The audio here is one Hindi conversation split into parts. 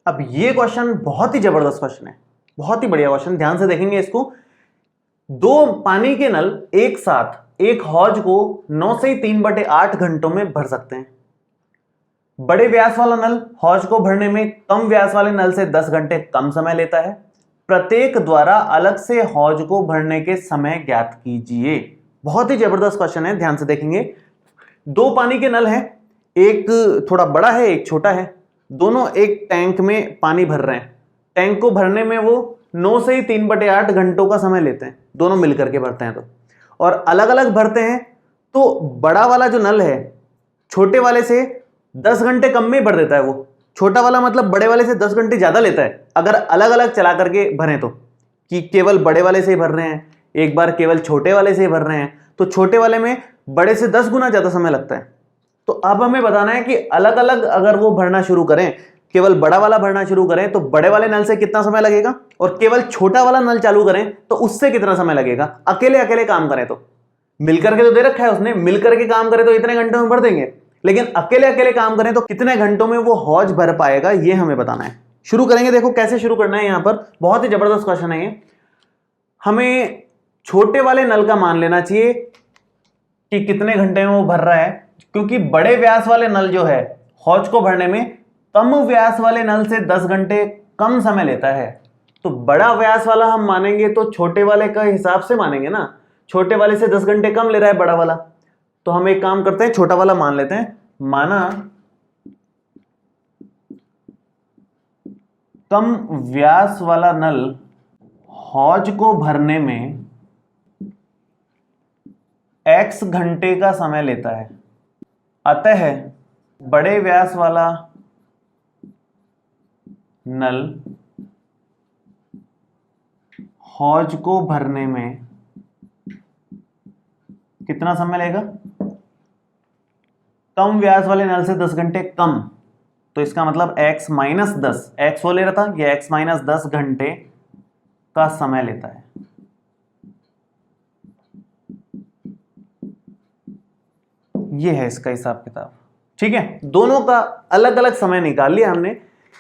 अब ये क्वेश्चन बहुत ही जबरदस्त क्वेश्चन है, बहुत ही बढ़िया क्वेश्चन, ध्यान से देखेंगे इसको। दो पानी के नल एक साथ एक हौज को 9 से 3/8 घंटों में भर सकते हैं। बड़े व्यास वाला नल हौज को भरने में कम व्यास वाले नल से 10 घंटे कम समय लेता है। प्रत्येक द्वारा अलग से हौज को भरने के समय ज्ञात कीजिए। बहुत ही जबरदस्त क्वेश्चन है, ध्यान से देखेंगे। दो पानी के नल हैं, एक थोड़ा बड़ा है एक छोटा है, दोनों एक टैंक में पानी भर रहे हैं। टैंक को भरने में वो 9 से 3/8 घंटों का समय लेते हैं, दोनों मिलकर के भरते हैं तो, और अलग अलग भरते हैं तो बड़ा वाला जो नल है छोटे वाले से 10 घंटे कम में भर देता है। वो छोटा वाला मतलब बड़े वाले से 10 घंटे ज्यादा लेता है अगर अलग अलग चला करके भरें तो, कि केवल बड़े वाले से ही भर रहे हैं, एक बार केवल छोटे वाले से ही भर रहे हैं तो छोटे वाले में बड़े से 10 गुना ज्यादा समय लगता है। तो अब हमें बताना है कि अलग अलग अगर वो भरना शुरू करें, केवल बड़ा वाला भरना शुरू करें तो बड़े वाले नल से कितना समय लगेगा, और केवल छोटा वाला नल चालू करें तो उससे कितना समय लगेगा। अकेले अकेले काम करें तो, मिलकर के तो दे रखा है उसने, मिलकर के काम करें तो इतने घंटों में भर देंगे, लेकिन अकेले अकेले काम करें तो कितने घंटों में वो हौज भर पाएगा, ये हमें बताना है। शुरू करेंगे, देखो कैसे शुरू करना है। यहां पर बहुत ही जबरदस्त क्वेश्चन है ये। हमें छोटे वाले नल का मान लेना चाहिए कि कितने घंटे में वो भर रहा है, क्योंकि बड़े व्यास वाले नल जो है हौज को भरने में कम व्यास वाले नल से 10 घंटे कम समय लेता है। तो बड़ा व्यास वाला हम मानेंगे तो छोटे वाले का हिसाब से मानेंगे ना, छोटे वाले से 10 घंटे कम ले रहा है बड़ा वाला, तो हम एक काम करते हैं छोटा वाला मान लेते हैं। माना कम व्यास वाला नल हौज को भरने में x घंटे का समय लेता है, अतः बड़े व्यास वाला नल हौज को भरने में कितना समय लेगा, कम व्यास वाले नल से 10 घंटे कम, तो इसका मतलब x माइनस 10, x वो ले रहा था, ये x माइनस 10 घंटे का समय लेता है। ये है इसका हिसाब किताब, ठीक है। दोनों का अलग अलग समय निकाल लिया हमने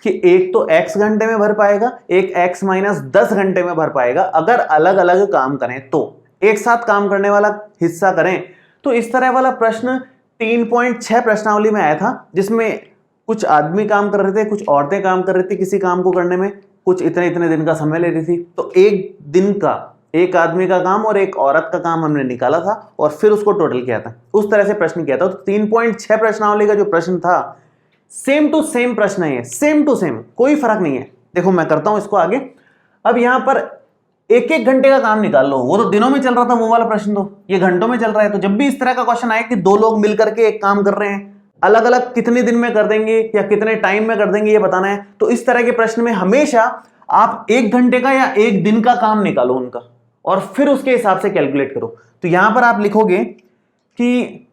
कि एक तो x घंटे में भर पाएगा, एक x माइनस 10 घंटे में भर पाएगा अगर अलग अलग काम करें तो। एक साथ काम करने वाला हिस्सा करें तो इस तरह वाला प्रश्न 3.6 प्रश्नावली में आया था, जिसमें कुछ आदमी काम कर रहे थे, कुछ औरतें काम कर रही थी किसी काम को करने में, कुछ इतने इतने दिन का समय ले रही थी। तो एक दिन का एक आदमी का काम और एक औरत का काम हमने निकाला था और फिर उसको टोटल किया था, उस तरह से प्रश्न किया था। तो 3.6 प्रश्नावली का जो प्रश्न था सेम टू सेम प्रश्न है, सेम टू सेम, कोई फर्क नहीं है। देखो मैं करता हूं इसको आगे। अब यहां पर एक एक घंटे का काम निकाल लो, वो तो दिनों में चल रहा था वो वाला प्रश्न, तो ये घंटों में चल रहा है। तो जब भी इस तरह का क्वेश्चन आए कि दो लोग मिलकर के एक काम कर रहे हैं, अलग अलग कितने दिन में कर देंगे या कितने टाइम में कर देंगे ये बताना है, तो इस तरह के प्रश्न में हमेशा आप एक घंटे का या एक दिन का काम निकालो उनका और फिर उसके हिसाब से कैलकुलेट करो। तो यहां पर आप लिखोगे कि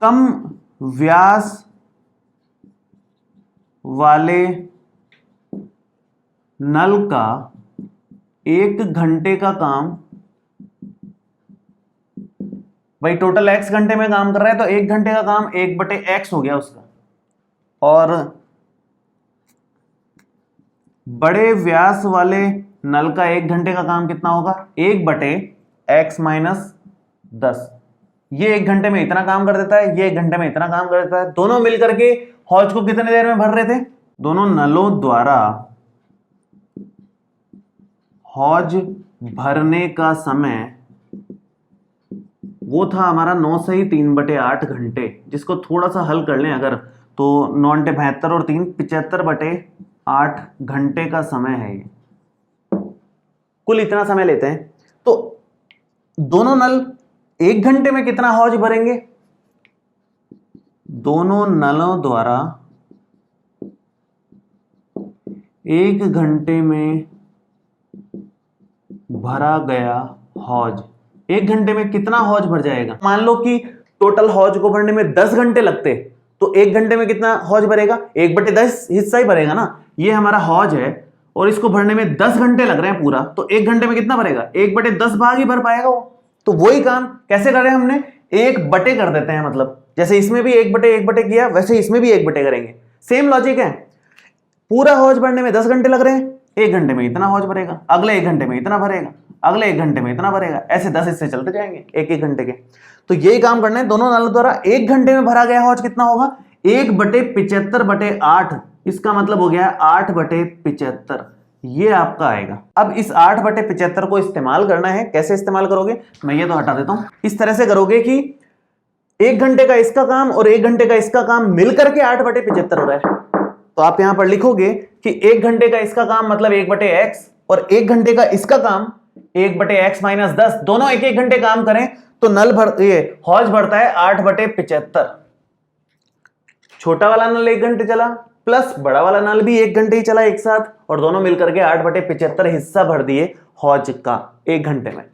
कम व्यास वाले नल का एक घंटे का काम, भाई टोटल x घंटे में काम कर रहा है तो एक घंटे का काम 1/x हो गया उसका, और बड़े व्यास वाले नल का एक घंटे का काम कितना होगा, 1/x माइनस 10। ये एक घंटे में इतना काम कर देता है, ये एक घंटे में इतना काम कर देता है। दोनों मिलकर के हौज को कितने देर में भर रहे थे, दोनों नलों द्वारा हौज भरने का समय वो था हमारा 9 से ही 3/8 घंटे, जिसको थोड़ा सा हल कर लें अगर तो 9 × 72 और 3 75/8 घंटे का समय है ये, कुल इतना समय लेते हैं। तो दोनों नल एक घंटे में कितना हौज भरेंगे, दोनों नलों द्वारा एक घंटे में भरा गया हौज, एक घंटे में कितना हौज भर जाएगा। मान लो कि टोटल हौज को भरने में 10 घंटे लगते तो एक घंटे में कितना हौज भरेगा, 1/10 हिस्सा ही भरेगा ना। ये हमारा हौज है और इसको भरने में 10 घंटे लग रहे हैं पूरा, तो एक घंटे में कितना भरेगा, 1/10 भाग ही भर पाएगा वो। तो वही काम कैसे कर रहे हैं हमने, 1/, कर देते हैं। मतलब जैसे इसमें भी 1/1 किया वैसे इसमें भी 1/, करेंगे। सेम लॉजिक है। पूरा हौज भरने में 10 घंटे लग रहे हैं, 1 घंटे में इतना हौज भरेगा, अगले 1 घंटे में इतना भरेगा, अगले 1 घंटे में इतना भरेगा, ऐसे 10 हिस्से चलते जाएंगे 1-1 घंटे के। तो यही काम करना है, दोनों नलों द्वारा 1 घंटे में भरा गया हौज कितना होगा, 1/75/8, इसका मतलब हो गया 8/75, ये आपका आएगा। अब इस 8/75 को इस्तेमाल करना है, कैसे इस्तेमाल करोगे, मैं ये तो हटा देता हूं। इस तरह से करोगे कि 1 घंटे का इसका काम और 1 घंटे का इसका काम मिलकर के 8/75 हो रहा है। तो आप यहां पर लिखोगे कि 1 घंटे का इसका काम मतलब 1/x और 1 घंटे का इसका काम 1/x-10, दोनों 1-1 घंटे काम करें तो ये हौज भरता है 8/75। छोटा वाला नल 1 घंटे चला प्लस बड़ा वाला नल भी 1 घंटे ही चला एक साथ, और दोनों मिलकर के 8/75 हिस्सा भर दिए हौज का 1 घंटे में।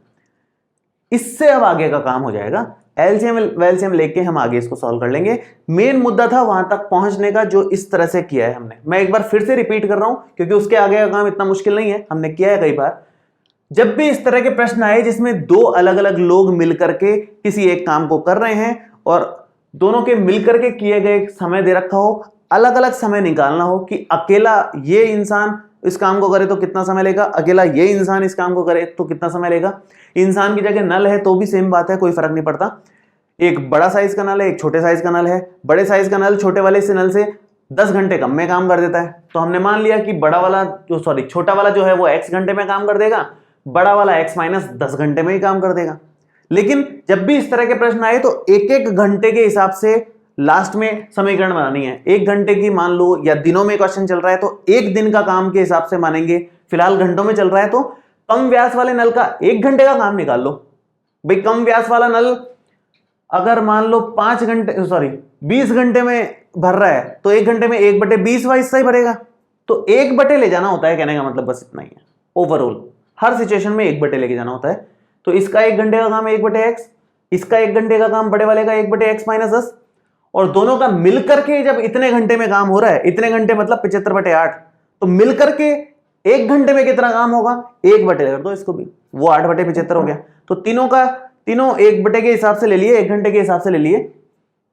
इससे अब आगे का काम हो जाएगा, एलसीएम वेलसीएम लेके हम आगे इसको सॉल्व कर लेंगे। मेन मुद्दा था वहां तक पहुंचने का जो इस तरह से किया है हमने। मैं एक बार फिर से रिपीट कर रहा हूं क्योंकि उसके आगे का काम इतना मुश्किल नहीं है, हमने किया है कई बार। जब भी इस तरह के प्रश्न आए जिसमें दो अलग अलग लोग मिलकर के किसी एक काम को कर रहे हैं और दोनों के मिलकर के किए गए समय दे रखा हो, अलग अलग समय निकालना हो कि अकेला ये इंसान इस काम को करे तो कितना समय लेगा, अकेला ये इंसान इस काम को करे तो कितना समय लेगा। इंसान की जगह नल है तो भी सेम बात है, कोई फर्क नहीं पड़ता। एक बड़ा साइज का नल है, एक छोटे साइज का नल है। बड़े साइज का नल छोटे वाले से नल से 10 घंटे कम में काम कर देता है, तो हमने मान लिया कि छोटा वाला जो है वो x घंटे में काम कर देगा, बड़ा वाला x-10 घंटे में ही काम कर देगा। लेकिन जब भी इस तरह के प्रश्न आए तो एक एक घंटे के हिसाब से लास्ट में समीकरण बनानी है। 1 घंटे की मान लो या दिनों में क्वेश्चन चल रहा है तो 1 दिन का काम के हिसाब से मानेंगे, फिलहाल घंटों में चल रहा है तो कम व्यास वाले नल का 1 घंटे का काम निकाल लो। भाई कम व्यास वाला नल अगर मान लो 20 घंटे में भर रहा है तो 1 घंटे में 1/20 वाला हिस्सा ही भरेगा, तो 1 ले जाना होता है, कहने का मतलब बस इतना ही है। ओवरऑल हर सिचुएशन में 1 लेके जाना होता है। तो इसका 1 घंटे का काम 1/x, इसका 1 घंटे का काम बड़े वाले का 1/x-10, और दोनों का मिलकर के जब इतने घंटे में काम हो रहा है, इतने घंटे मतलब 75/8, तो मिलकर के 1 घंटे में कितना काम होगा, 1 कर दो इसको भी, वो 8/75 हो गया। तो तीनों 1 के हिसाब से ले लिए, 1 घंटे के हिसाब से ले लिए,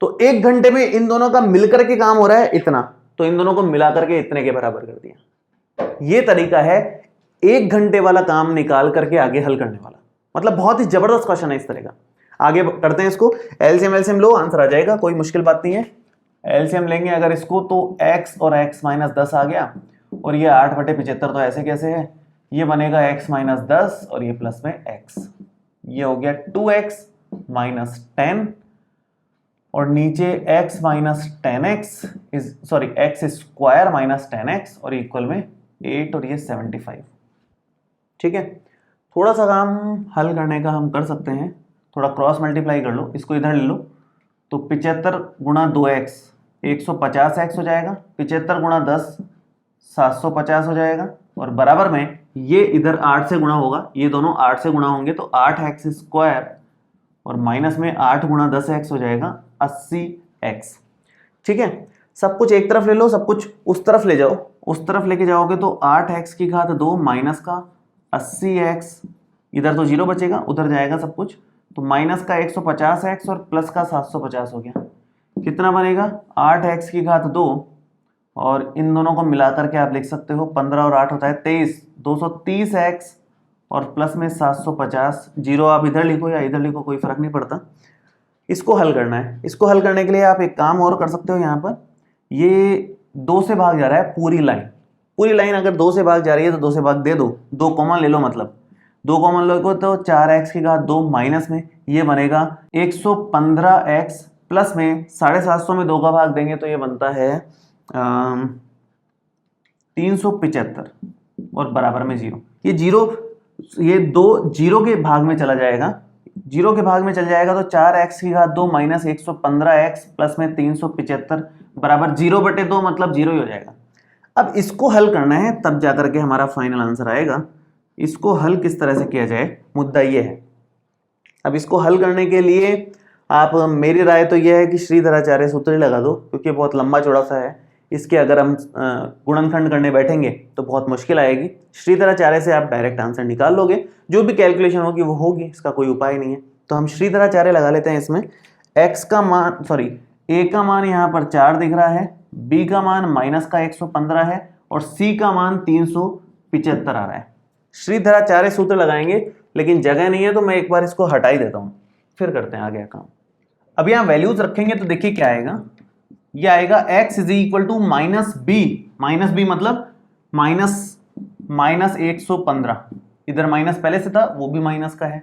तो 1 घंटे में इन दोनों का मिलकर के काम हो रहा है इतना, तो इन दोनों को मिलाकर के इतने के बराबर कर दिया। ये तरीका है 1 घंटे वाला काम निकाल करके आगे हल करने वाला। मतलब बहुत ही जबरदस्त क्वेश्चन है इस तरह का। आगे करते हैं इसको, एलसीएम लो, आंसर आ जाएगा, कोई मुश्किल बात नहीं है। एलसीएम लेंगे अगर इसको तो x और x-10 आ गया, और ये 8/75 तो ऐसे कैसे है, ये बनेगा x-10 और ये प्लस में x, ये हो गया 2x-10 और नीचे x-10x x² और इक्वल में 8 और ये 75। ठीक है, थोड़ा सा काम हल करने का हम कर सकते हैं, थोड़ा क्रॉस मल्टीप्लाई कर लो, इसको इधर ले लो, तो 75 गुणा 2x 150x हो जाएगा, 75 गुणा 10 750 हो जाएगा, और बराबर में ये इधर 8 से गुणा होगा, ये दोनों 8 से गुणा होंगे तो 8x² और माइनस में 8 गुणा 10x हो जाएगा 80x। ठीक है, सब कुछ एक तरफ ले लो, सब कुछ उस तरफ ले जाओ, उस तरफ लेके जाओगे तो 8x² माइनस का 80x, इधर तो 0 बचेगा, उधर जाएगा सब कुछ, तो माइनस का 150x और प्लस का 750 हो गया। कितना बनेगा 8x² और इन दोनों को मिलाकर के आप लिख सकते हो 15 और 8 होता है 23, 230x और प्लस में 750, 0 आप इधर लिखो या इधर लिखो कोई फर्क नहीं पड़ता। इसको हल करना है, इसको हल करने के लिए आप एक काम और कर सकते हो, यहाँ पर ये 2 से भाग जा रहा है पूरी लाइन अगर 2 से भाग जा रही है तो 2 से भाग दे दो, 2 कॉमन ले लो, मतलब 2 कॉमन लो तो 4x² माइनस में ये बनेगा 115x प्लस में 750 में 2 का भाग देंगे तो ये बनता है 375 और बराबर में 0। ये 2 0 के भाग में चला जाएगा, 0 के भाग में चल जाएगा तो 4x² माइनस 115x प्लस में 375 बराबर 0/2 मतलब 0 ही हो जाएगा। अब इसको हल करना है, तब जाकर के हमारा फाइनल आंसर आएगा। इसको हल किस तरह से किया जाए, मुद्दा ये है। अब इसको हल करने के लिए आप, मेरी राय तो यह है कि श्रीधराचार्य सूत्र ही लगा दो, क्योंकि बहुत लंबा चौड़ा सा है, इसके अगर हम गुणनखंड करने बैठेंगे तो बहुत मुश्किल आएगी। श्रीधराचार्य से आप डायरेक्ट आंसर निकाल लोगे, जो भी कैलकुलेशन होगी वो होगी, इसका कोई उपाय नहीं है। तो हम श्रीधराचार्य लगा लेते हैं इसमें। a का मान यहाँ पर 4 दिख रहा है, b का मान माइनस का 115 है और C का मान 375 आ रहा है। श्रीधराचार्य सूत्र लगाएंगे, लेकिन जगह नहीं है तो मैं एक बार इसको हटा ही देता हूं, फिर करते हैं आगे काम। अब यहां वैल्यूज रखेंगे तो देखिए क्या आएगा, ये आएगा x is equal to minus B मतलब माइनस 115, इधर माइनस पहले से था वो भी माइनस का है,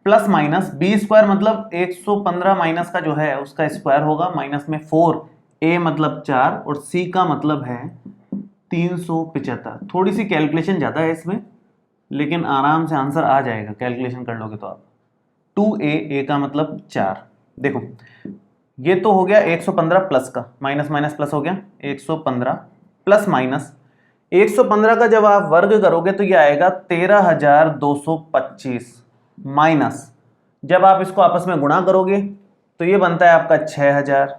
प्लस माइनस बी स्क्वायर मतलब 115 माइनस का जो है उसका स्क्वायर होगा, माइनस में 4, a मतलब 4 और c का मतलब है 375। थोड़ी सी कैलकुलेशन ज्यादा है इसमें, लेकिन आराम से आंसर आ जाएगा, कैलकुलेशन कर लोगे तो आप। 2a का मतलब 4। देखो ये तो हो गया 115 प्लस का, माइनस माइनस प्लस हो गया 115 प्लस माइनस 115 का जब आप वर्ग करोगे तो ये आएगा 13,225 माइनस जब आप इसको आपस में गुणा करोगे तो ये बनता है आपका 6,000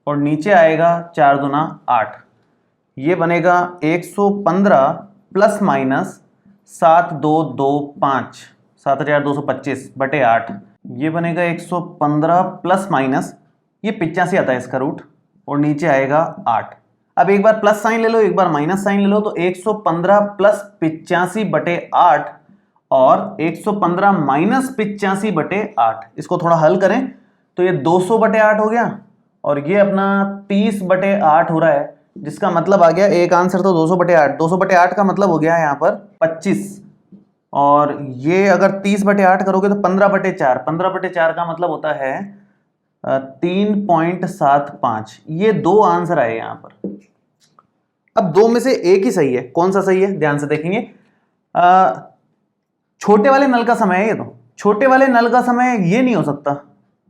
और नीचे आएगा 4 दूना 8, ये बनेगा 115 प्लस माइनस 7,225 7,225 बटे 8, ये बनेगा 115 प्लस माइनस ये 85 आता है इसका रूट और नीचे आएगा 8। अब एक बार प्लस साइन ले लो, एक बार माइनस साइन ले लो, तो 115 प्लस 85 बटे 8 और 115 माइनस 85 बटे 8, इसको थोड़ा हल करें तो ये 200 बटे 8 हो गया और ये अपना 30 बटे 8 हो रहा है, जिसका मतलब आ गया एक आंसर तो 200 बटे 8। 200 बटे 8 का मतलब हो गया यहाँ पर 25 और ये अगर 30 बटे 8 करोगे तो 15 बटे 4, 15 बटे 4 का मतलब होता है 3.75। ये दो आंसर आए यहाँ पर। अब दो में से एक ही सही है, कौन सा सही है ध्यान से देखेंगे। छोटे वाले नल का समय है ये, तो छोटे वाले नल का समय ये नहीं हो सकता।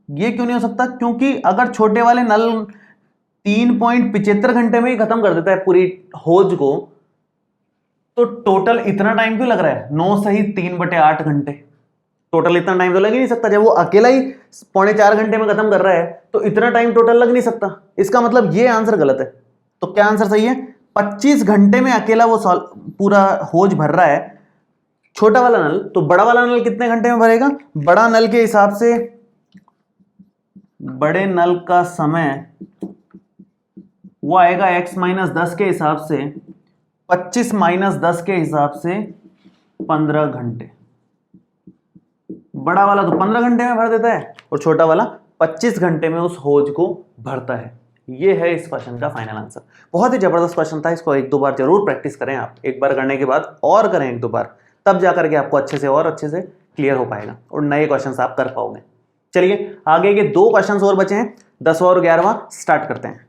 ये क्यों नहीं हो सकता? क्योंकि अगर छोटे वाले नल 3.75 घंटे में ही खत्म कर देता है पूरी होज को, तो टोटल इतना टाइम क्यों लग रहा है? 9 सही 3 बटे 8 घंटे, टोटल इतना टाइम तो लग ही नहीं सकता। जब वो अकेला ही 3.25 घंटे में खत्म कर रहा है तो इतना टाइम टोटल लग नहीं सकता। इसका मतलब ये आंसर गलत है। तो क्या आंसर सही है? 25 घंटे में अकेला वो पूरा होज भर रहा है छोटा वाला नल। तो बड़ा वाला नल कितने घंटे में भरेगा? बड़ा नल के हिसाब से बड़े नल का समय वो आएगा x माइनस 10 के हिसाब से 25 माइनस 10 के हिसाब से 15 घंटे। बड़ा वाला तो 15 घंटे में भर देता है और छोटा वाला 25 घंटे में उस होज को भरता है। ये है इस क्वेश्चन का फाइनल आंसर। बहुत ही जबरदस्त क्वेश्चन था, इसको एक दो बार जरूर प्रैक्टिस करें आप। एक बार करने के बाद और करें एक दो बार, तब जाकर के आपको अच्छे से क्लियर हो पाएगा और नए क्वेश्चन आप कर पाओगे। चलिए आगे के 2 क्वेश्चन और बचे हैं, 10वां और 11वां स्टार्ट करते हैं।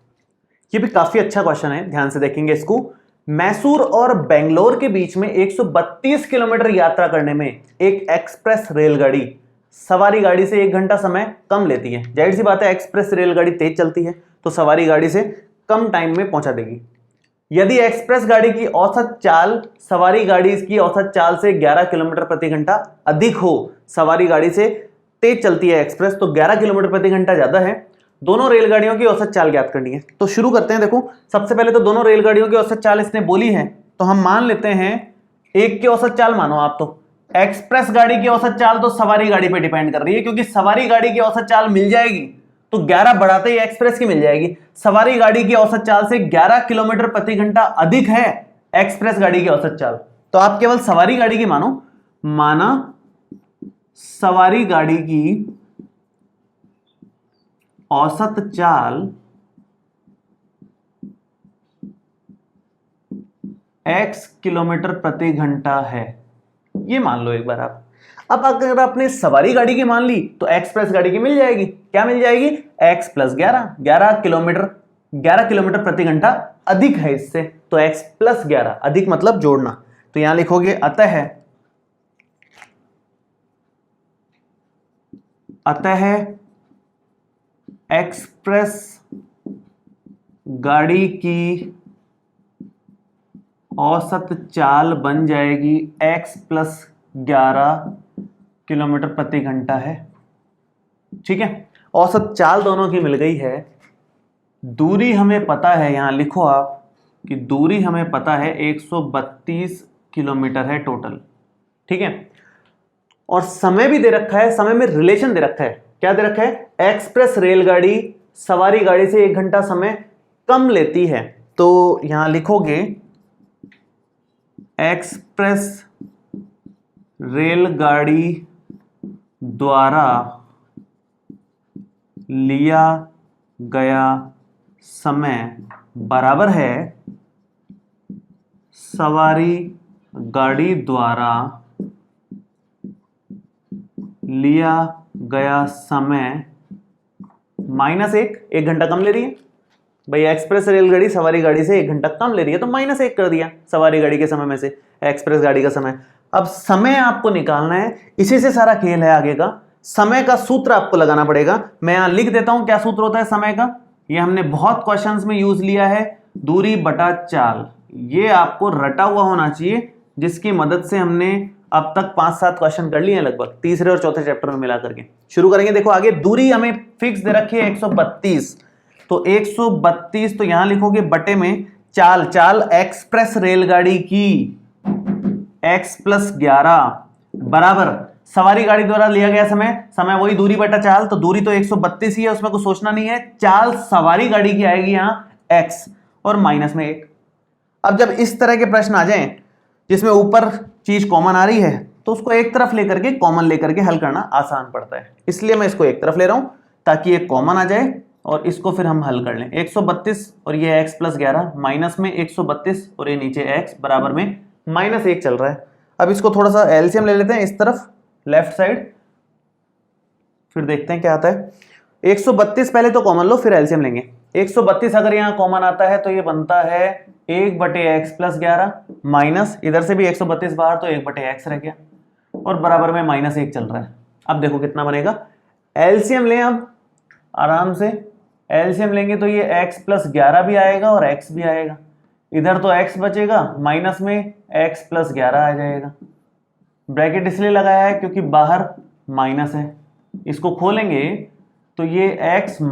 ये भी काफी अच्छा क्वेश्चन है, ध्यान से देखेंगे इसको। मैसूर और बेंगलोर के बीच में 132 किलोमीटर यात्रा करने में एक एक्सप्रेस रेलगाड़ी सवारी गाड़ी से 1 घंटा समय कम लेती है। जाहिर सी बात है, एक्सप्रेस रेलगाड़ी तेज चलती है तो सवारी गाड़ी से कम टाइम में पहुंचा देगी। यदि एक्सप्रेस गाड़ी की औसत चाल सवारी गाड़ी की औसत चाल से 11 किलोमीटर प्रति घंटा अधिक हो, सवारी गाड़ी से तेज चलती है एक्सप्रेस तो 11 किलोमीटर प्रति घंटा ज्यादा है, दोनों रेलगाड़ियों की औसत चाल ज्ञात करनी है। तो शुरू करते हैं। देखो सबसे पहले तो दोनों रेलगाड़ियों की औसत चाल इसने बोली है, तो हम मान लेते हैं एक की औसत चाल मानो आप। तो एक्सप्रेस गाड़ी की औसत चाल तो सवारी गाड़ी पे डिपेंड कर रही है, क्योंकि सवारी गाड़ी की औसत चाल मिल जाएगी तो 11 बढ़ाते ही एक्सप्रेस की मिल जाएगी। सवारी गाड़ी की औसत चाल से 11 किलोमीटर प्रति घंटा अधिक है एक्सप्रेस गाड़ी की औसत चाल, तो आप केवल सवारी गाड़ी की मानो। माना सवारी गाड़ी की औसत चाल x किलोमीटर प्रति घंटा है, ये मान लो एक बार आप। अब अगर आपने सवारी गाड़ी की मान ली तो एक्सप्रेस गाड़ी की मिल जाएगी। क्या मिल जाएगी? x प्लस 11 किलोमीटर प्रति घंटा अधिक है इससे, तो x प्लस 11 अधिक मतलब जोड़ना। तो यहां लिखोगे अतः एक्सप्रेस गाड़ी की औसत चाल बन जाएगी x प्लस 11 किलोमीटर प्रति घंटा है। ठीक है, औसत चाल दोनों की मिल गई है। दूरी हमें पता है, यहां लिखो आप कि दूरी हमें पता है 132 किलोमीटर है टोटल। ठीक है, और समय भी दे रखा है, समय में रिलेशन दे रखा है। क्या दे रखा है? एक्सप्रेस रेलगाड़ी सवारी गाड़ी से 1 घंटा समय कम लेती है, तो यहां लिखोगे एक्सप्रेस रेलगाड़ी द्वारा लिया गया समय बराबर है सवारी गाड़ी द्वारा लिया गया समय -1 घंटा कम ले रही है भाई। एक्सप्रेस रेलगाड़ी सवारी गाड़ी से 1 घंटा कम ले रही है तो -1 कर दिया सवारी गाड़ी के समय में से एक्सप्रेस गाड़ी का समय। अब समय आपको निकालना है, इसी से सारा खेल है आगे का। समय का सूत्र आपको लगाना पड़ेगा। मैं यहां लिख देता हूं क्या सूत्र होता है समय का। ये हमने बहुत क्वेश्चंस में यूज लिया है, दूरी बटा चाल। ये आपको रटा हुआ होना चाहिए, जिसकी मदद से हमने अब तक 5-7 क्वेश्चन कर लिए हैं लगभग, तीसरे और चौथे चैप्टर में मिला करके। शुरू करेंगे। देखो आगे दूरी हमें फिक्स दे रखी है 132, तो 132 तो यहां लिखोगे बटे में चाल। चाल एक्सप्रेस रेलगाड़ी की x + 11 बराबर सवारी गाड़ी द्वारा लिया गया समय। समय वही दूरी बटा चाल, तो दूरी तो 132 ही है, उसमें कुछ सोचना नहीं है। चाल सवारी गाड़ी की आएगी यहां x और -1। अब जब इस तरह के प्रश्न आ जाएं जिसमें ऊपर चीज कॉमन आ रही है, तो उसको एक तरफ लेकर के कॉमन लेकर के हल करना आसान पड़ता है। इसलिए मैं इसको एक तरफ ले रहा हूं ताकि ये कॉमन आ जाए और इसको फिर हम हल कर लें। 132 और ये x + 11 माइनस में 132 और ये नीचे x बराबर में -1 चल रहा है। अब इसको थोड़ा सा एलसीएम ले लेते हैं इस तरफ लेफ्ट साइड, फिर देखते हैं क्या आता है। 132 पहले तो कॉमन लो, फिर एलसीएम लेंगे। 132 अगर यहाँ कॉमन आता है तो ये बनता है 1/x + 11 माइनस, इधर से भी 132 बाहर तो 1/x रह गया और बराबर में -1 चल रहा है। अब देखो कितना बनेगा, एलसीएम लें अब आराम से। एलसीएम लेंगे तो ये x + 11 भी आएगा और x भी आएगा, इधर तो x बचेगा, माइनस में x + 11 आ जाएगा। ब्रैकेट इसलिए लगाया है क्योंकि बाहर माइनस है। इसको खोलेंगे तो ये x -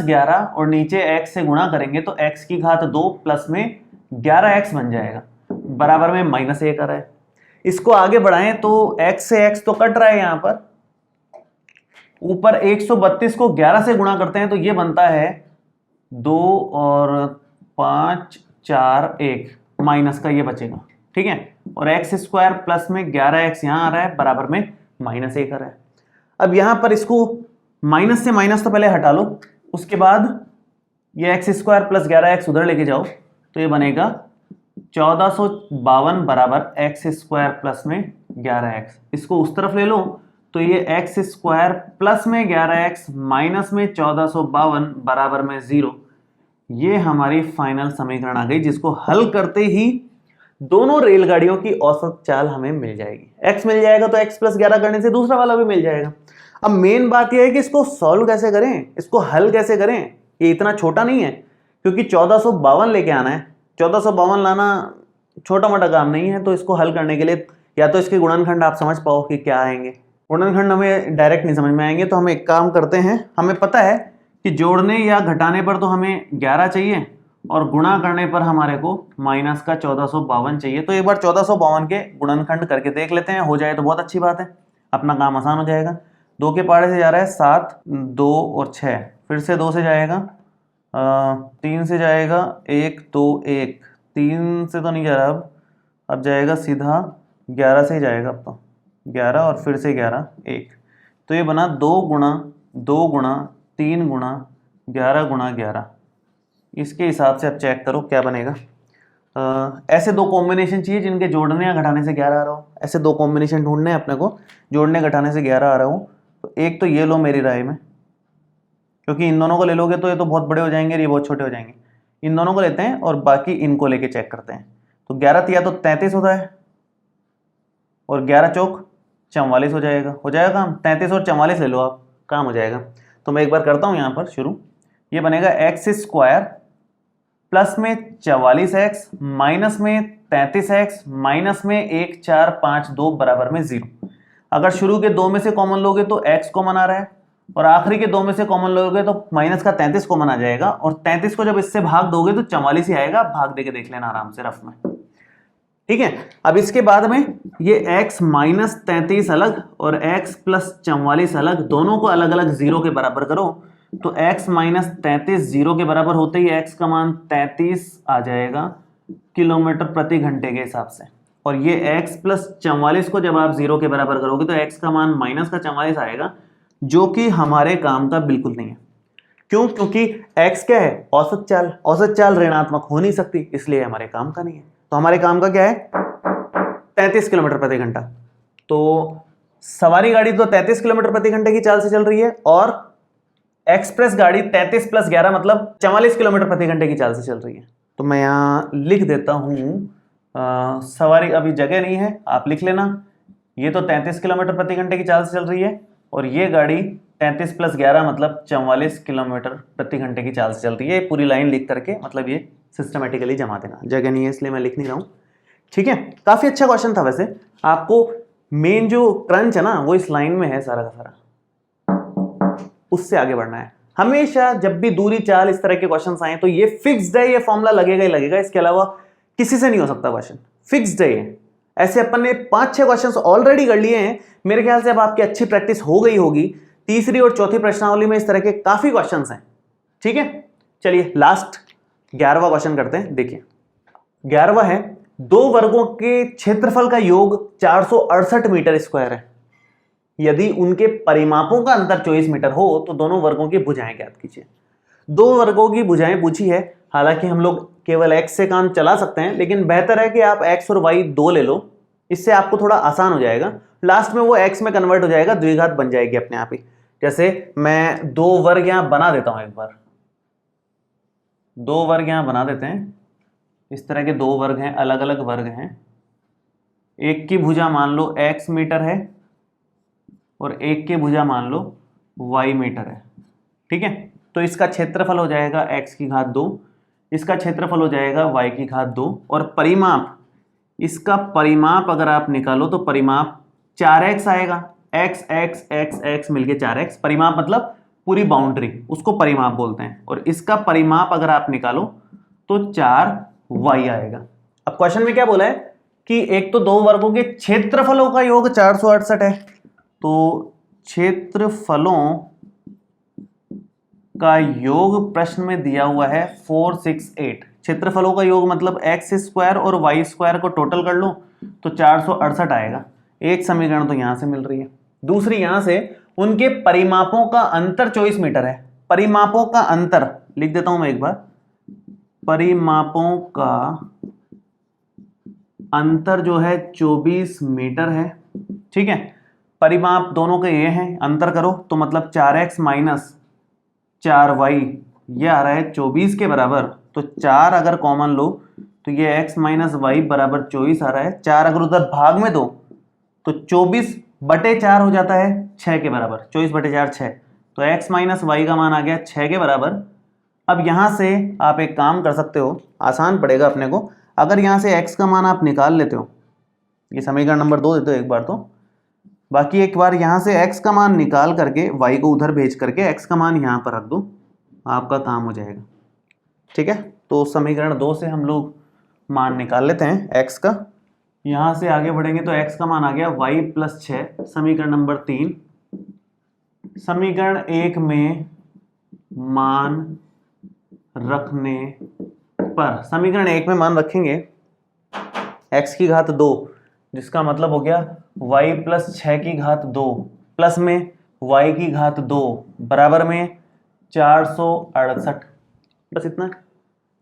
11 और नीचे x से गुणा करेंगे तो x की घात 2 प्लस में 11x बन जाएगा, बराबर में -1 आ रहा है। इसको आगे बढ़ाएं तो x से x तो कट रहा है, यहां पर ऊपर 132 को 11 से गुणा करते हैं तो ये बनता है 2 और 5 4 1, माइनस का ये बचेगा, ठीक है। और x² प्लस में 11x यहां आ रहा है, बराबर में -1 आ रहा है। अब यहां पर इसको माइनस से माइनस तो पहले हटा लो, उसके बाद ये x² + 11x उधर लेके जाओ तो ये बनेगा 1452 बराबर x² प्लस में 11x। इसको उस तरफ ले लो तो ये x² प्लस में 11x माइनस में 1452 बराबर में 0। ये हमारी फाइनल समीकरण आ गई, जिसको हल करते ही दोनों रेलगाड़ियों की औसत चाल हमें मिल जाएगी। x मिल जाएगा तो x + 11 करने से दूसरा वाला भी मिल जाएगा। अब मेन बात यह है कि इसको सॉल्व कैसे करें, इसको हल कैसे करें। ये इतना छोटा नहीं है क्योंकि 1452 लेके आना है। 1452 लाना छोटा मोटा काम नहीं है, तो इसको हल करने के लिए या तो इसके गुणनखंड आप समझ पाओ कि क्या आएंगे। गुणनखंड हमें डायरेक्ट नहीं समझ में आएंगे, तो हम एक काम करते हैं, हमें पता है कि जोड़ने या घटाने पर तो हमें 11 चाहिए और गुणा करने पर हमारे को माइनस का 1452 चाहिए। तो एक बार 1452 के गुणनखंड करके देख लेते हैं, हो जाए तो बहुत अच्छी बात है, अपना काम आसान हो जाएगा। 2 के पहाड़े से जा रहा है 7, 2 और 6, फिर से 2 से जाएगा 3 से जाएगा 1 2 1, 3 से तो नहीं जा रहा, अब जाएगा सीधा 11 से ही जाएगा, अब तो 11 और फिर से 11 1, तो ये बना 2 गुणा 2 गुणा 3 गुणा 11 गुणा 11। इसके हिसाब से अब चेक करो क्या बनेगा। ऐसे 2 कॉम्बिनेशन चाहिए जिनके जोड़ने या घटाने से 11 आ रहा हो। ऐसे 2 कॉम्बिनेशन ढूंढने हैं अपने को, जोड़ने घटाने से 11 आ रहा हो। तो एक तो ये लो मेरी राय में, क्योंकि इन दोनों को ले लोगे तो ये तो बहुत बड़े हो जाएंगे, ये बहुत छोटे हो जाएंगे। इन दोनों को लेते हैं और बाकी इनको लेके चेक करते हैं। तो 11 या तो 33 होता है और 11 चौक 44 हो जाएगा काम। 33 और 44 ले लो आप, काम हो जाएगा। तो मैं एक बार करता हूँ यहाँ पर शुरू। ये बनेगा x² प्लस में 44x माइनस में 33x माइनस में 1 4 5 2 बराबर में 0। अगर शुरू के 2 में से कॉमन लोगे तो x कॉमन आ रहा है और आखिरी के 2 में से कॉमन लोगे तो माइनस का 33 कॉमन आ जाएगा, और 33 को जब इससे भाग दोगे तो 44 ही आएगा। भाग देके देख लेना आराम से रफ में, ठीक है। अब इसके बाद में ये x - 33 अलग और x + 44 अलग, दोनों को अलग अलग 0 के बराबर करो तो x माइनस 33 0 के बराबर होते ही x का मान 33 आ जाएगा किलोमीटर प्रति घंटे के हिसाब से। और ये x प्लस 44 को जब आप 0 के बराबर करोगे तो x का मान माइनस का 44 आएगा, जो कि हमारे काम का बिल्कुल नहीं है। क्यों? क्योंकि x क्या है? औसत चाल। औसत चाल ऋणात्मक हो नहीं सकती, इसलिए हमारे काम का नहीं है। तो हमारे काम का क्या है? 33 किलोमीटर प्रति घंटा। तो सवारी गाड़ी तो 33 किलोमीटर प्रति घंटे की चाल से चल रही है और एक्सप्रेस गाड़ी 33 प्लस 11 मतलब 44 किलोमीटर प्रति घंटे की चाल से चल रही है। तो मैं यहां लिख देता हूं, सवारी, अभी जगह नहीं है, आप लिख लेना। ये तो 33 किलोमीटर प्रति घंटे की चाल से चल रही है और ये गाड़ी 33 प्लस 11 मतलब 44 किलोमीटर प्रति घंटे की चाल से चल रही है। पूरी लाइन लिख करके मतलब ये सिस्टमेटिकली जमा देना। जगह नहीं है इसलिए मैं लिख नहीं रहा हूं। ठीक है, काफी अच्छा क्वेश्चन था। वैसे आपको मेन जो क्रंच है ना वो इस लाइन में है, सारा का सारा, उससे आगे बढ़ना है। हमेशा जब भी दूरी चाल इस तरह के क्वेश्चंस आए तो ये फिक्स्ड है, ये फॉर्मूला लगेगा ही लगेगा, इसके अलावा किसी से नहीं हो सकता क्वेश्चन। फिक्स्ड है ये। ऐसे अपन ने 5-6 क्वेश्चंस ऑलरेडी कर लिए हैं। मेरे ख्याल से अब आपकी अच्छी प्रैक्टिस हो गई होगी। तीसरी और चौथी प्रश्नावली में इस तरह के काफी क्वेश्चंस हैं। ठीक है, चलिए लास्ट 11वां क्वेश्चन करते हैं। देखिए 11वां है, दो वर्गों के क्षेत्रफल का योग 468 मीटर स्क्वायर है। यदि उनके परिमापों का अंतर 24 मीटर हो तो दोनों वर्गों की भुजाएं ज्ञात कीजिए। दो वर्गों की भुजाएं पूछी है। हालांकि हम लोग केवल x से काम चला सकते हैं, लेकिन बेहतर है कि आप x और y दो ले लो, इससे आपको थोड़ा आसान हो जाएगा। लास्ट में वो x में कन्वर्ट हो जाएगा, द्विघात बन जाएगी अपने आप ही। जैसे मैं दो वर्ग यहां बना देता हूं, एक बार दो वर्ग यहां बना देते हैं। इस तरह के दो वर्ग हैं, अलग अलग वर्ग हैं। एक की भुजा मान लो x मीटर है और एक की भुजा मान लो y मीटर है। ठीक है, तो इसका क्षेत्रफल हो जाएगा x की घात 2, इसका क्षेत्रफल हो जाएगा y की घात 2 और परिमाप, इसका परिमाप अगर आप निकालो तो परिमाप 4x आएगा। x x x x मिलके 4x, परिमाप मतलब पूरी बाउंड्री, उसको परिमाप बोलते हैं। और इसका परिमाप अगर आप निकालो तो 4y आएगा। अब क्वेश्चन में क्या बोला है कि एक तो दो वर्गों के क्षेत्रफलों का योग 468 है, तो क्षेत्रफलों का योग प्रश्न में दिया हुआ है 468। क्षेत्रफलों का योग मतलब x स्क्वायर और y स्क्वायर को टोटल कर लो तो 468 आएगा। एक समीकरण तो यहां से मिल रही है, दूसरी यहां से उनके परिमापों का अंतर 24 मीटर है। परिमापों का अंतर लिख देता हूं मैं एक बार, परिमापों का अंतर जो है 24 मीटर है। ठीक है, परिमाप दोनों के ये हैं, अंतर करो तो मतलब 4x माइनस 4y, ये आ रहा है 24 के बराबर। तो 4 अगर कॉमन लो तो ये x माइनस वाई बराबर 24 आ रहा है। 4 अगर उधर भाग में दो तो 24/4 हो जाता है 6 के बराबर। 24/4 6, तो x माइनस वाई का मान आ गया 6 के बराबर। अब यहां से आप एक काम कर सकते हो, आसान पड़ेगा अपने को। अगर यहां से x का मान आप निकाल लेते हो, ये समीकरण नंबर 2 देते हो एक बार, तो बाकी एक बार यहां से x का मान निकाल करके y को उधर भेज करके x का मान यहां पर रख दो, आपका काम हो जाएगा। ठीक है, तो समीकरण 2 से हम लोग मान निकाल लेते हैं x का। यहां से आगे बढ़ेंगे तो x का मान आ गया y प्लस 6, समीकरण नंबर 3। समीकरण 1 में मान रखने पर, समीकरण 1 में मान रखेंगे x की घात 2, जिसका मतलब हो गया y प्लस 6 की घात 2 प्लस में y की घात 2 बराबर में 468। बस इतना,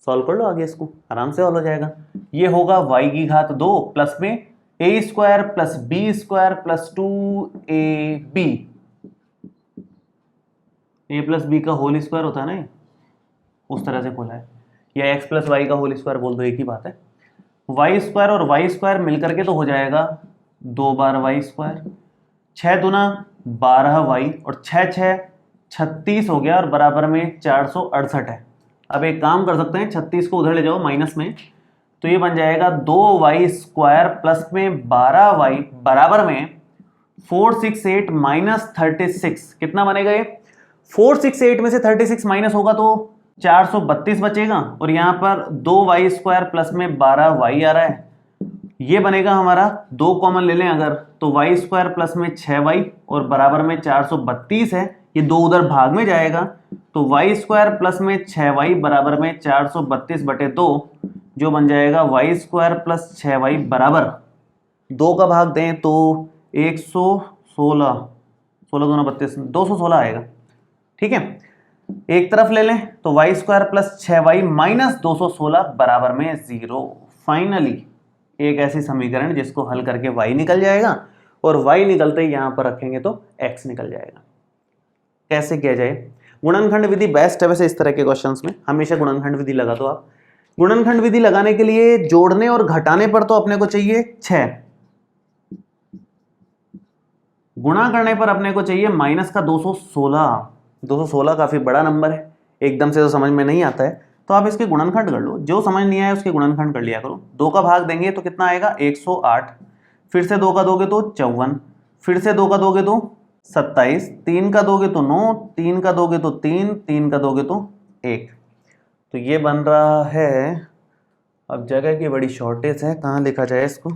सॉल्व कर लो आगे, इसको आराम से हल हो जाएगा। ये होगा y की घात 2 प्लस में a square plus b square plus 2ab, a plus B का होल स्क्वायर होता है ना, उस तरह से बोला है, या x प्लस वाई का होल स्क्वायर बोल दो, एक ही बात है। वाई स्क्वायर और वाई स्क्वायर मिलकर के तो हो जाएगा 2 बार वाई स्क्वायर, 6 दूना 12y और 6 6 36 हो गया और बराबर में 468 है। अब एक काम कर सकते हैं, 36 को उधर ले जाओ माइनस में, तो ये बन जाएगा 2y स्क्वायर प्लस में 12y बराबर में 468 माइनस 36। कितना बनेगा ये? 468 में से 36 माइनस होगा तो 432 बचेगा और यहाँ पर 2y स्क्वायर प्लस में 12y आ रहा है। ये बनेगा हमारा, 2 कॉमन ले लें अगर तो y स्क्वायर प्लस में 6y और बराबर में 432 है। ये 2 उधर भाग में जाएगा तो वाई स्क्वायर प्लस में 6y बराबर में 432/2 जो बन जाएगा वाई स्क्वायर प्लस 6y बराबर 2 का भाग दें तो 116, 16 दूना 32, 216 आएगा। ठीक है, एक तरफ ले लें तो Y square plus 6y minus 216 बराबर में 0। फाइनली एक ऐसी समीकरण जिसको हल करके y निकल जाएगा और y निकलते ही यहां पर रखेंगे तो x निकल जाएगा। कैसे किया जाए? गुणनखंड विधि बेस्ट है वैसे इस तरह के क्वेश्चंस में, हमेशा गुणनखंड विधि लगा दो आप। गुणनखंड विधि लगाने के लिए जोड़ने और घटाने पर तो अपने को चाहिए 6, गुणा करने पर अपने को चाहिए माइनस का 216। 216 काफी बड़ा नंबर है, एकदम से तो समझ में नहीं आता है, तो आप इसके गुणनखंड कर लो। जो समझ नहीं आया उसके गुणनखंड कर लिया करो। 2 का भाग देंगे तो कितना आएगा 108, फिर से 2 का दोगे तो 54, फिर से 2 का दोगे तो 27, 3 का दोगे तो 9, 3 का दोगे तो 3, 3 का दोगे तो 1। तो ये बन रहा है, अब जगह की बड़ी शॉर्टेज है, कहाँ लिखा जाए इसको?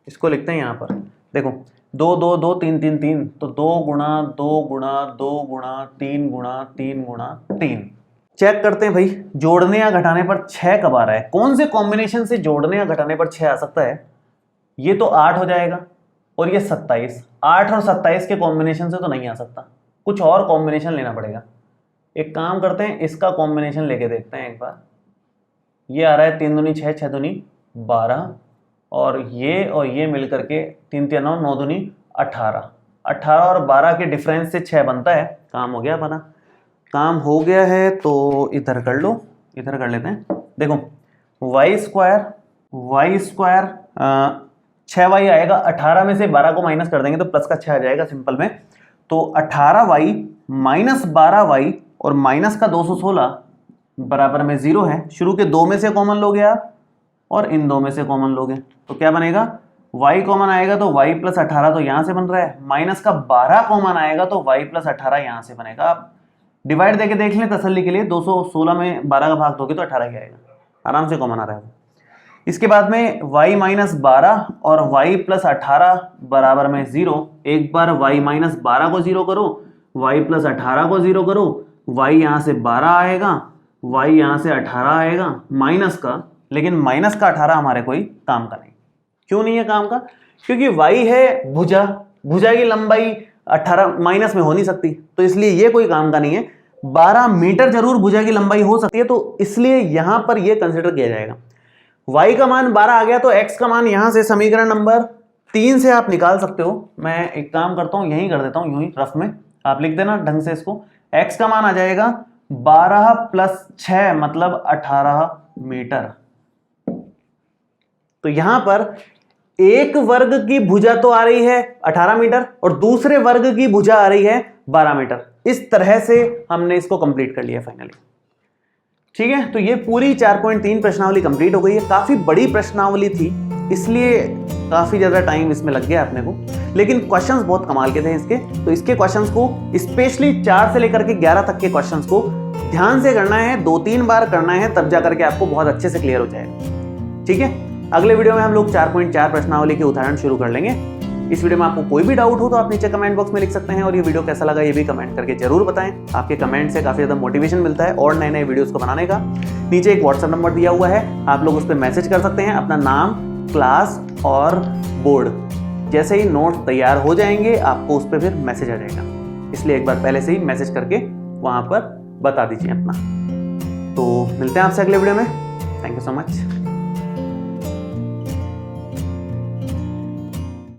इसको लिखते हैं यहाँ पर, देखो 2 2 2 3 3 3, तो 2 गुणा 2 गुणा 2 गुणा 3 गुणा 3 गुणा 3। चेक करते हैं भाई, जोड़ने या घटाने पर 6 कब आ रहा है? कौन से कॉम्बिनेशन से जोड़ने या घटाने पर 6 आ सकता है? ये तो 8 हो जाएगा और ये 27। 8 और 27 के कॉम्बिनेशन से तो नहीं आ सकता, कुछ और कॉम्बिनेशन लेना पड़ेगा। एक काम करते हैं, इसका कॉम्बिनेशन लेके देखते हैं एक बार। ये आ रहा है 3 दूनी 6, 6 दूनी 12, और ये मिल करके 3 3 9, 9 दूनी 18। 18 और 12 के डिफरेंस से 6 बनता है। काम हो गया अपना, काम हो गया है तो इधर कर लो, इधर कर लेते हैं। देखो वाई स्क्वायर 6y आएगा, 18 में से 12 को माइनस कर देंगे तो प्लस का 6 आ जाएगा सिंपल में। तो 18y माइनस 12y और माइनस का 216 बराबर में 0 है। शुरू के 2 में से कॉमन लोगे आप और इन 2 में से कॉमन लोगे तो क्या बनेगा? y कॉमन आएगा तो y प्लस 18 तो यहां से बन रहा है, माइनस का 12 कॉमन आएगा तो y प्लस 18 यहां से बनेगा। आप डिवाइड देके देख लें तसल्ली के लिए, 216 में 12 का भाग दोगे तो 18 ही आएगा, आराम से कॉमन आ रहा है। इसके बाद में y माइनस 12 और y प्लस 18 बराबर में 0। एक बार y माइनस 12 को 0 करो, y प्लस 18 को 0 करो, y यहाँ से 12 आएगा, y यहाँ से 18 आएगा माइनस का, लेकिन माइनस का 18 हमारे कोई काम का नहीं। क्यों नहीं है काम का? क्योंकि y है भुजा, भुजा की लंबाई 18 माइनस में हो नहीं सकती, तो इसलिए ये कोई काम का नहीं है। 12 मीटर जरूर भुजा की लंबाई हो सकती है, तो इसलिए यहां पर यह कंसिडर किया जाएगा। y का मान 12 आ गया तो x का मान यहां से समीकरण नंबर 3 से आप निकाल सकते हो। मैं एक काम करता हूं, यहीं कर देता हूं, यूं ही रफ में आप लिख देना ढंग से इसको। x का मान आ जाएगा 12 प्लस 6 मतलब 18 मीटर। तो यहां पर एक वर्ग की भुजा तो आ रही है 18 मीटर और दूसरे वर्ग की भुजा आ रही है 12 मीटर। इस तरह से हमने इसको कंप्लीट कर लिया फाइनली। ठीक है, तो ये पूरी 4.3 प्रश्नावली कंप्लीट हो गई है। काफी बड़ी प्रश्नावली थी, इसलिए काफी ज्यादा टाइम इसमें लग गया अपने को, लेकिन क्वेश्चंस बहुत कमाल के थे इसके। तो इसके क्वेश्चंस को स्पेशली 4 से लेकर के 11 तक के क्वेश्चंस को ध्यान से करना है, 2-3 बार करना है, तब जाकर के आपको बहुत अच्छे से क्लियर हो जाएगा। ठीक है, अगले वीडियो में हम लोग 4.4 प्रश्नावली के उदाहरण शुरू कर लेंगे। इस वीडियो में आपको कोई भी डाउट हो तो आप नीचे कमेंट बॉक्स में लिख सकते हैं, और ये वीडियो कैसा लगा ये भी कमेंट करके जरूर बताएं। आपके कमेंट से काफी ज्यादा मोटिवेशन मिलता है और नए नए वीडियोस को बनाने का। नीचे एक व्हाट्सएप नंबर दिया हुआ है, आप लोग उस पर मैसेज कर सकते हैं अपना नाम, क्लास और बोर्ड। जैसे ही नोट्स तैयार हो जाएंगे आपको उस पर फिर मैसेज आ जाएगा, इसलिए एक बार पहले से ही मैसेज करके वहां पर बता दीजिए अपना। तो मिलते हैं आपसे अगले वीडियो में। Thank you so much.